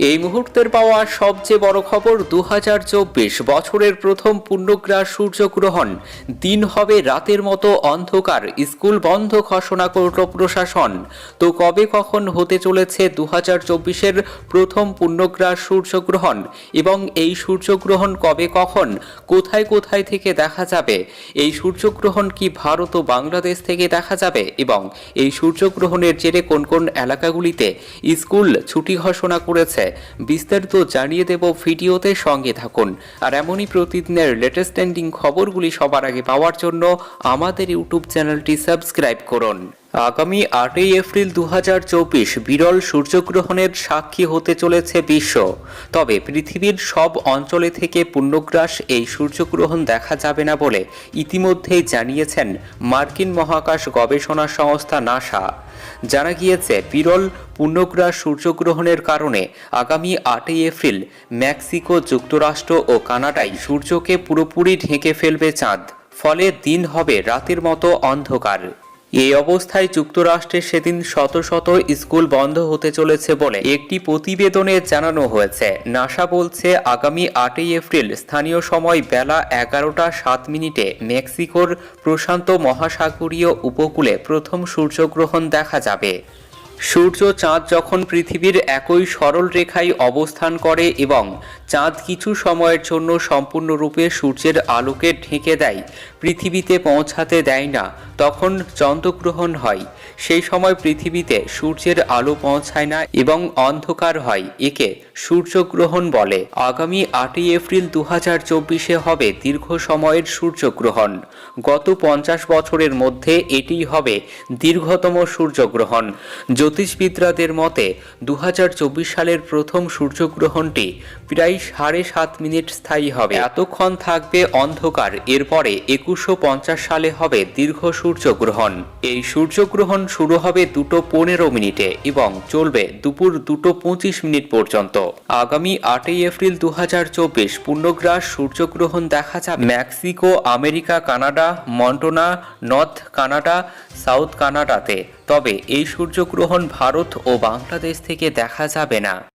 এই মুহূর্তের পাওয়া সবচেয়ে বড় খবর 2024 বছরের প্রথম পূর্ণগ্রাস সূর্যগ্রহণ। দিন হবে রাতের মতো অন্ধকার, স্কুল বন্ধ ঘোষণা করল প্রশাসন। তো কবে কখন হতে চলেছে 2024-এর প্রথম পূর্ণগ্রাস সূর্যগ্রহণ এবং এই সূর্যগ্রহণ কবে কখন কোথায় কোথায় থেকে দেখা যাবে? এই সূর্যগ্রহণ কি ভারত ও বাংলাদেশ থেকে দেখা যাবে এবং এই সূর্যগ্রহণের জেরে কোন কোন এলাকাগুলিতে স্কুল ছুটি ঘোষণা করেছে, বিস্তারিত জানিয়ে দেব ভিডিওতে। সঙ্গে থাকুন আর এমনই প্রতিদিনের লেটেস্ট ট্রেন্ডিং খবরগুলি সবার আগে পাওয়ার জন্য আমাদের ইউটিউব চ্যানেলটি সাবস্ক্রাইব করুন। আগামী 8 এপ্রিল 2024 বিরল সূর্যগ্রহণের সাক্ষী হতে চলেছে বিশ্ব। তবে পৃথিবীর সব অঞ্চলে থেকে পূর্ণগ্রাস এই সূর্যগ্রহণ দেখা যাবে না বলে ইতিমধ্যেই জানিয়েছেন মার্কিন মহাকাশ গবেষণা সংস্থা নাসা। জানা গিয়েছে, বিরল পূর্ণগ্রাস সূর্যগ্রহণের কারণে আগামী 8 এপ্রিল মেক্সিকো, যুক্তরাষ্ট্র ও কানাডায় সূর্যকে পুরোপুরি ঢেকে ফেলবে চাঁদ। ফলে দিন হবে রাতের মতো অন্ধকার। এই অবস্থায় যুক্তরাষ্ট্রে সেদিন শত শত স্কুল বন্ধ হতে চলেছে বলে একটি প্রতিবেদনে জানানো হয়েছে। নাসা বলছে, আগামী 8 এপ্রিল স্থানীয় সময় বেলা 11:07 মেক্সিকোর প্রশান্ত মহাসাগরীয় উপকূলে প্রথম সূর্যগ্রহণ দেখা যাবে। সূর্য চাঁদ যখন পৃথিবীর একই সরল রেখায় অবস্থান করে এবং চাঁদ কিছু সময়ের জন্য সম্পূর্ণরূপে সূর্যের আলোকে ঢেকে দেয়, পৃথিবীতে পৌঁছাতে দেয় না, তখন চন্দ্রগ্রহণ হয়। সেই সময় পৃথিবীতে সূর্যের আলো পৌঁছায় না এবং অন্ধকার হয়। একে সূর্যগ্রহণ বলে। আগামী 8 এপ্রিল 2024-এ হবে দীর্ঘ সময়ের সূর্যগ্রহণ। গত 50 বছরের মধ্যে এটিই হবে দীর্ঘতম সূর্যগ্রহণ। জ্যোতিষবিদদের মতে 2024 সালের প্রথম সূর্যগ্রহণটি প্রায় 7.5 মিনিট স্থায়ী হবে। এতক্ষণ থাকবে অন্ধকার। এরপরে 2150 সালে হবে দীর্ঘ সূর্যগ্রহণ। এই সূর্যগ্রহণ শুরু হবে 2:15 এবং চলবে দুপুর 2:25 পর্যন্ত। আগামী 8 এপ্রিল 2024 পূর্ণগ্রাস সূর্যগ্রহণ দেখা যাবে Mexico, America, Canada, Montana, North Canada, South কানাডাতে। তবে এই সূর্যগ্রহণ ভারত ও বাংলাদেশ থেকে দেখা যাবে না।